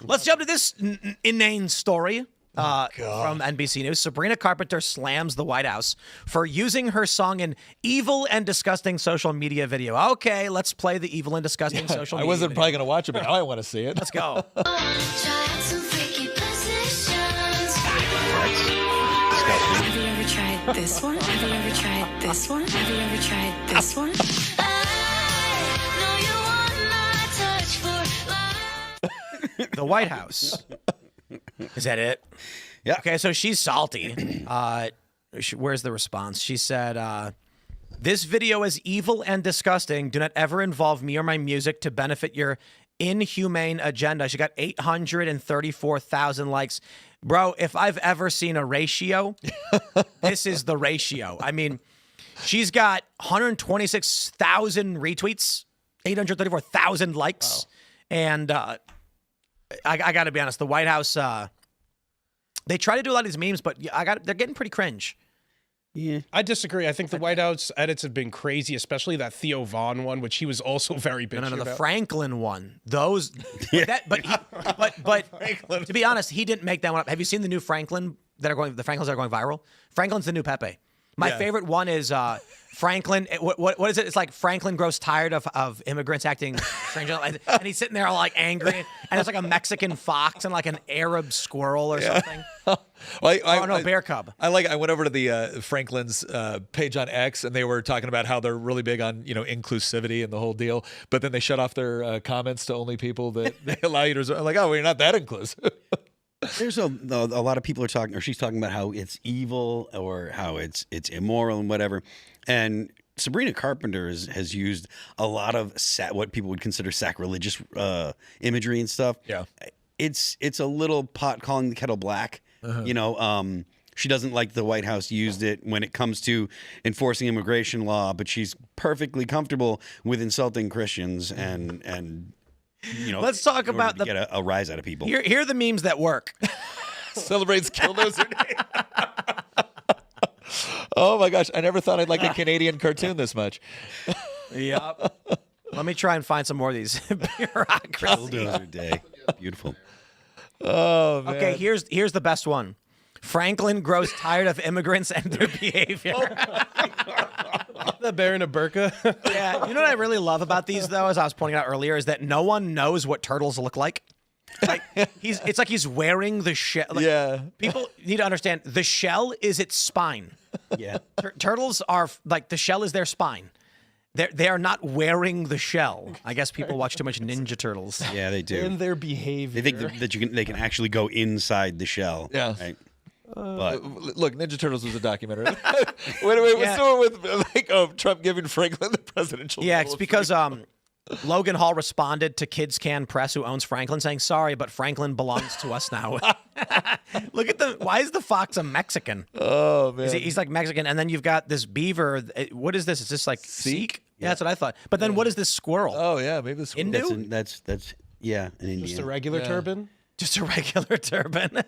Let's jump to this inane story. From NBC News, Sabrina Carpenter slams the White House for using her song in evil and disgusting social media video. Okay, let's play the evil and disgusting social media I wasn't video. probably going to watch it, but now I want to see it. Let's go. Try out some freaky positions. Have you ever tried this one? Have you ever tried this one? Have you ever tried this one? The White House. Is that it? Yeah. Okay, so she's salty. Where's the response? She said, this video is evil and disgusting. Do not ever involve me or my music to benefit your inhumane agenda. She got 834,000 likes. Bro, if I've ever seen a ratio, this is the ratio. I mean, she's got 126,000 retweets, 834,000 likes, and I got to be honest, the White House, they try to do a lot of these memes, but they're getting pretty cringe. Yeah. I disagree. I think the White House edits have been crazy, especially that Theo Vaughn one, which he was also very bitchy No, the about. Franklin one. Those, but to be honest, he didn't make that one up. Have you seen the new Franklin the Franklins that are going viral? Franklin's the new Pepe. My favorite one is Franklin. What is it? It's like Franklin grows tired of immigrants acting strange, and he's sitting there all like angry, and it's like a Mexican fox and like an Arab squirrel or something. Bear cub. I went over to the Franklin's page on X, and they were talking about how they're really big on inclusivity and the whole deal. But then they shut off their comments to only people that they allow you to. I'm like, oh, well, you're not that inclusive. There's a lot of people are talking, or she's talking about how it's evil or how it's immoral and whatever. And Sabrina Carpenter has used a lot of what people would consider sacrilegious imagery and stuff. Yeah, it's a little pot calling the kettle black. She doesn't like the White House used it when it comes to enforcing immigration law, but she's perfectly comfortable with insulting Christians and. Let's talk about get a rise out of people. Here are the memes that work. Celebrates Killdozer Day. Oh my gosh, I never thought I'd like a Canadian cartoon this much. Yep. Let me try and find some more of these bureaucracy. Killdozer Day. Beautiful. Oh man. Okay, here's the best one. Franklin grows tired of immigrants and their behavior. The bear in a burqa. Yeah, you know what I really love about these though, as I was pointing out earlier, is that no one knows what turtles look like. Like it's like he's wearing the shell. Like, yeah. People need to understand the shell is its spine. Yeah. Turtles are like the shell is their spine. They are not wearing the shell. I guess people watch too much Ninja Turtles. Yeah, they do. In their behavior. They think that they can actually go inside the shell. Yeah. Right? But Look, Ninja Turtles was a documentary. wait, what's doing with Trump giving Franklin the presidential? Yeah, it's because Logan Hall responded to Kids Can Press, who owns Franklin, saying, "Sorry, but Franklin belongs to us now." Look at why is the fox a Mexican? Oh man, he's like Mexican, and then you've got this beaver. What is this? Is this like Sikh? Yeah, that's what I thought. But then what is this squirrel? Oh yeah, maybe the squirrel. Hindu? that's an Indian. Just a regular turban? Just a regular turban.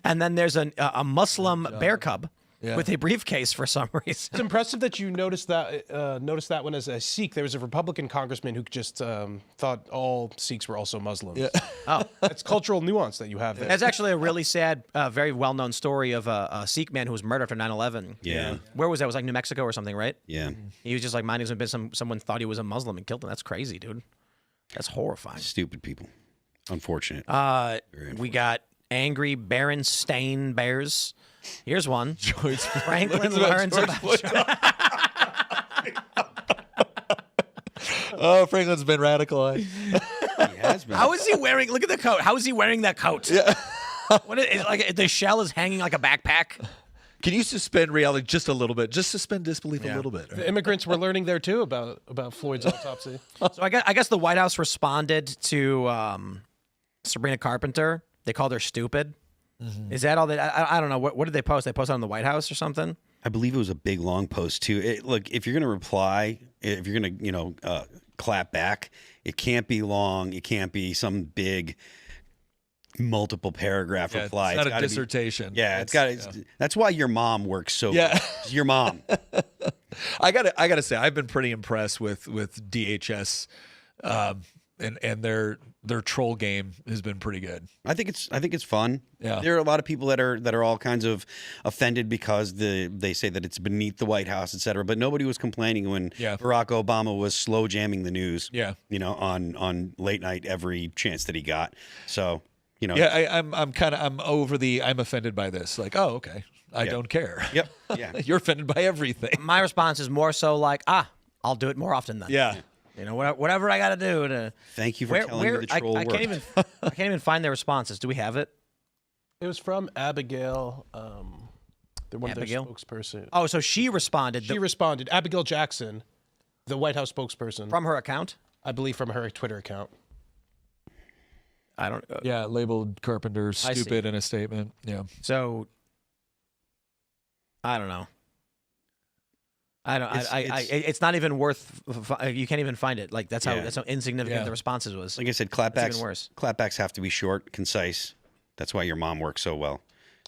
And then there's a Muslim bear cub with a briefcase for some reason. It's impressive that you noticed that one as a Sikh. There was a Republican congressman who just thought all Sikhs were also Muslims. Yeah. Oh, it's cultural nuance that you have there. That's actually a really sad, very well-known story of a Sikh man who was murdered after 9/11. Yeah. Where was that? It was like New Mexico or something, right? Yeah. He was just like minding his own business. Someone thought he was a Muslim and killed him. That's crazy, dude. That's horrifying. Stupid people. Unfortunate. We got angry Berenstain Bears. Here's one. Franklin learns about. Oh, Franklin's been radicalized. He has been. How is he wearing? Look at the coat. How is he wearing that coat? Yeah. Like the shell is hanging like a backpack. Can you suspend reality just a little bit? Just suspend disbelief a little bit. The immigrants were learning there too about Floyd's autopsy. So I guess the White House responded to Sabrina Carpenter. They called her stupid. Mm-hmm. Is that all that? I don't know. What did they post? They posted on the White House or something? I believe it was a big long post too. Look, if you're going to reply, if you're going to clap back, it can't be long. It can't be some big multiple paragraph reply. It's not a dissertation. That's why your mom works so Yeah. good. It's your mom. I gotta say, I've been pretty impressed with DHS and their troll game has been pretty good. I think it's fun. Yeah. There are a lot of people that are all kinds of offended because they say that it's beneath the White House, et cetera. But nobody was complaining when Barack Obama was slow jamming the news. Yeah. On late night every chance that he got. So Yeah, I'm offended by this. Like, oh, okay, I don't care. Yep. Yeah. You're offended by everything. My response is more so like, I'll do it more often then. Yeah. Whatever I got to do to. Thank you for telling me the troll I worked. I can't even find their responses. Do we have it? It was from Abigail. They're one Abigail? of their spokesperson. Oh, so she responded She responded. Abigail Jackson, the White House spokesperson, from her account. I believe from her Twitter account. I don't. Yeah, labeled Carpenter I see. stupid in a statement. Yeah. So I don't know. I don't. It's not even worth. You can't even find it. Like that's how insignificant the responses was. Like I said, That's even worse. clapbacks have to be short, concise. That's why your mom works so well.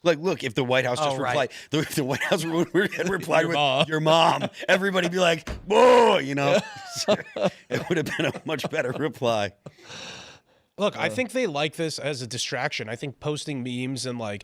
Like, look, if the White House just replied, if the White House had replied with your mom, everybody'd be like, whoa, it would have been a much better reply. Look, I think they like this as a distraction. I think posting memes and like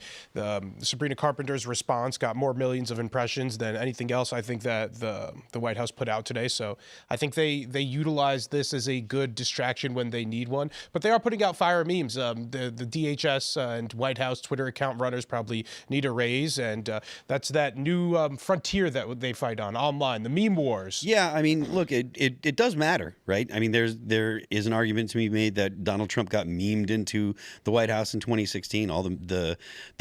Sabrina Carpenter's response got more millions of impressions than anything else I think that the White House put out today. So I think they utilize this as a good distraction when they need one. But they are putting out fire memes. The DHS and White House Twitter account runners probably need a raise, and that's that new frontier that they fight on online, the meme wars. Yeah, I mean, look, it does matter, right? I mean, there is an argument to be made that Donald Trump got memed into the White House in 2016. All the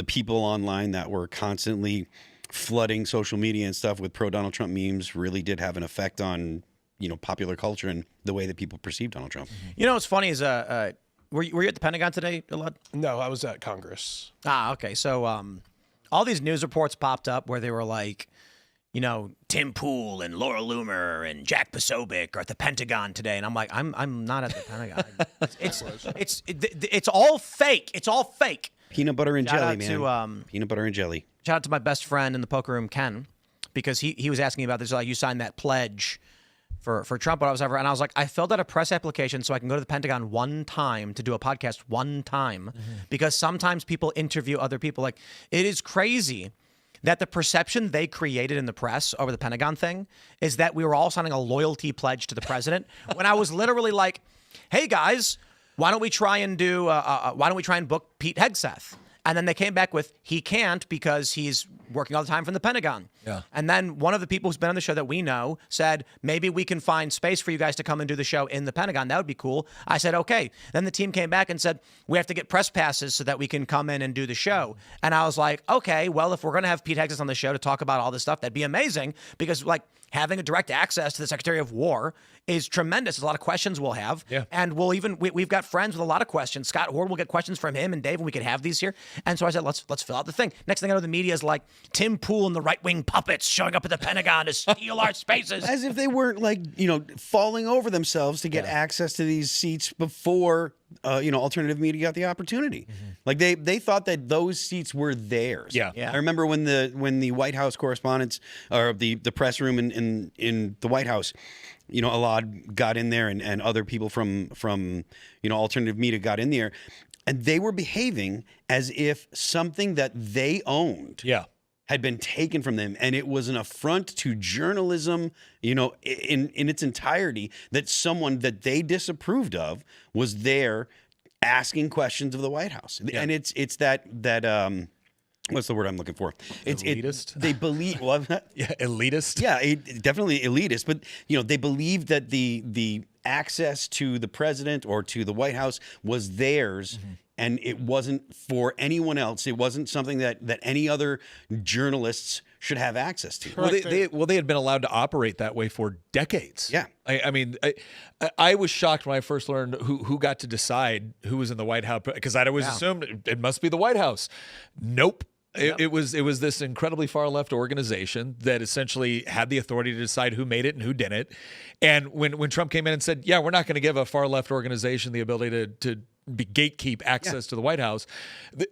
people online that were constantly flooding social media and stuff with pro Donald Trump memes really did have an effect on popular culture and the way that people perceive Donald Trump. What's funny is were you at the Pentagon today, Elaad? No, I was at Congress. Okay. So all these news reports popped up where they were like, Tim Pool and Laura Loomer and Jack Posobiec are at the Pentagon today, and I'm like, I'm not at the Pentagon. It's all fake. It's all fake. Peanut butter and Shout jelly, out man. to, Peanut butter and jelly. Shout out to my best friend in the poker room, Ken, because he was asking me about this. Like, you signed that pledge for Trump, whatever, and I was like, I filled out a press application so I can go to the Pentagon one time to do a podcast one time, because sometimes people interview other people. Like, it is crazy that the perception they created in the press over the Pentagon thing is that we were all signing a loyalty pledge to the president, when I was literally like, hey guys, why don't we try and book Pete Hegseth? And then they came back with, he can't because he's working all the time from the Pentagon. Yeah. And then one of the people who's been on the show that we know said, maybe we can find space for you guys to come and do the show in the Pentagon. That would be cool. I said, okay. Then the team came back and said, we have to get press passes so that we can come in and do the show. And I was like, okay, well, if we're going to have Pete Hegseth on the show to talk about all this stuff, that'd be amazing, because like having a direct access to the Secretary of War is tremendous. There's a lot of questions we'll have. Yeah. And we've got friends with a lot of questions. Scott Hord will get questions from him and Dave, and we could have these here. And so I said, let's fill out the thing. Next thing I know, the media is like Tim Pool and the right-wing puppets showing up at the Pentagon to steal our spaces. As if they weren't falling over themselves to get access to these seats before alternative media got the opportunity. Like they thought that those seats were theirs. Yeah. Yeah. I remember when the White House correspondents or the press room in the White House, Elaad got in there and other people from alternative media got in there, and they were behaving as if something that they owned had been taken from them, and it was an affront to journalism, in its entirety, that someone that they disapproved of was there asking questions of the White House. And it's that what's the word I'm looking for? Elitist? They believe elitist. Yeah, definitely elitist. But they believed that the access to the president or to the White House was theirs, and it wasn't for anyone else. It wasn't something that any other journalists should have access to. Well, they had been allowed to operate that way for decades. Yeah. I mean, I was shocked when I first learned who got to decide who was in the White House, because I'd always assumed it must be the White House. Nope. It was this incredibly far left organization that essentially had the authority to decide who made it and who didn't. And when Trump came in and said, yeah, we're not going to give a far left organization the ability to gatekeep access to the White House,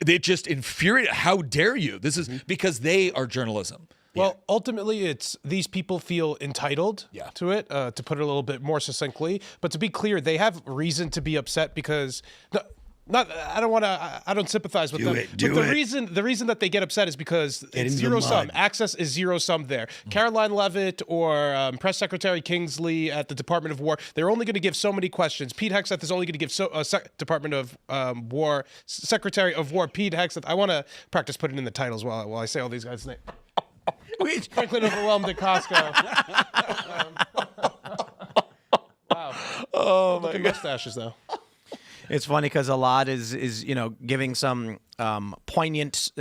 it just infuriated. How dare you? This is because they are journalism. Well, ultimately, it's these people feel entitled to it, to put it a little bit more succinctly. But to be clear, they have reason to be upset because I don't sympathize with them. The reason that they get upset is because it's zero sum. Access is zero sum there. Caroline Leavitt or Press Secretary Kingsley at the Department of War, they're only going to give so many questions. Pete Hegseth is only going to give Department of War Secretary of War Pete Hegseth. I want to practice putting in the titles while I say all these guys' names. Franklin overwhelmed at Costco. Wow. Oh my God. Mustaches though. It's funny because Elaad is giving some poignant,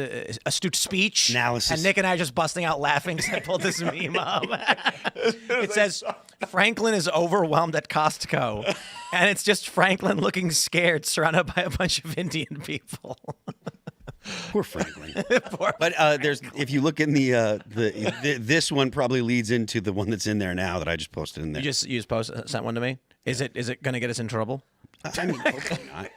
astute speech. Analysis. And Nick and I are just busting out laughing because I pulled this meme up. It says, Franklin is overwhelmed at Costco. And it's just Franklin looking scared, surrounded by a bunch of Indian people. Poor Franklin. But if you look in this one probably leads into the one that's in there now that I just posted in there. You just sent one to me? Is it going to get us in trouble? I mean, hopefully not.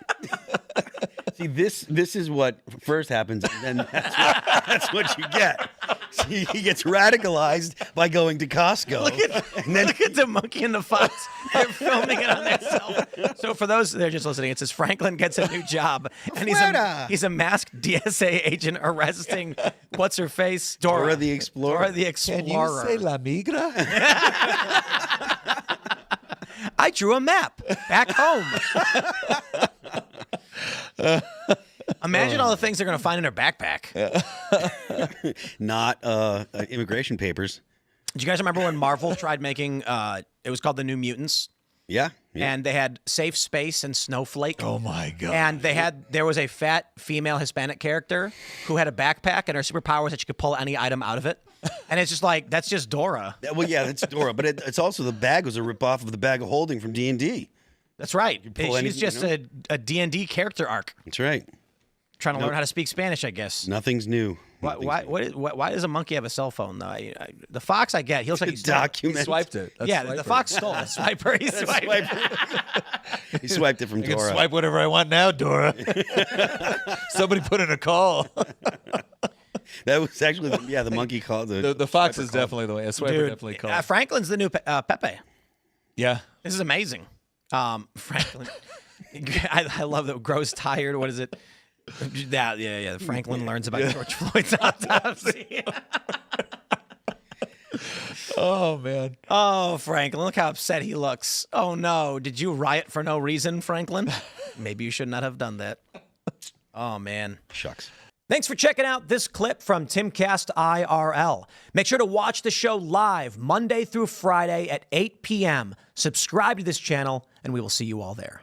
See, this is what first happens, and then that's what you get. See, he gets radicalized by going to Costco. Look at the monkey and the fox. They're filming it on their cell phone. So for those that are just listening, it says Franklin gets a new job, and he's a masked DSA agent arresting what's her face, Dora the Explorer. Dora the Explorer. Can you say La Migra? I drew a map back home. Imagine all the things they're going to find in her backpack. Not immigration papers. Do you guys remember when Marvel tried making, it was called The New Mutants? Yeah. And they had Safe Space and Snowflake. Oh my God. And there was a fat female Hispanic character who had a backpack, and her superpower was that she could pull any item out of it. And it's just like, that's just Dora. Well, yeah, that's Dora. But it's also the bag was a ripoff of the bag of holding from D&D. That's right. pull She's anything, just a D&D character arc. That's right. Trying to learn how to speak Spanish, I guess. Nothing's new. Why does a monkey have a cell phone, though? The fox, I get. He looks like he's document. He swiped it. That's Yeah, Swiper. the fox stole it. Swiper. He swiped it. He swiped it from I can Dora. swipe whatever I want now, Dora. Somebody put in a call. That was actually, the monkey called. The fox is definitely the way. A swiper Dude, definitely called. Franklin's the new Pepe. Yeah. This is amazing. Franklin. I love that. Grows tired. What is it? Yeah. Franklin learns about George Floyd's autopsy. Oh, man. Oh, Franklin, look how upset he looks. Oh, no. Did you riot for no reason, Franklin? Maybe you should not have done that. Oh, man. Shucks. Thanks for checking out this clip from Timcast IRL. Make sure to watch the show live Monday through Friday at 8 p.m. Subscribe to this channel, and we will see you all there.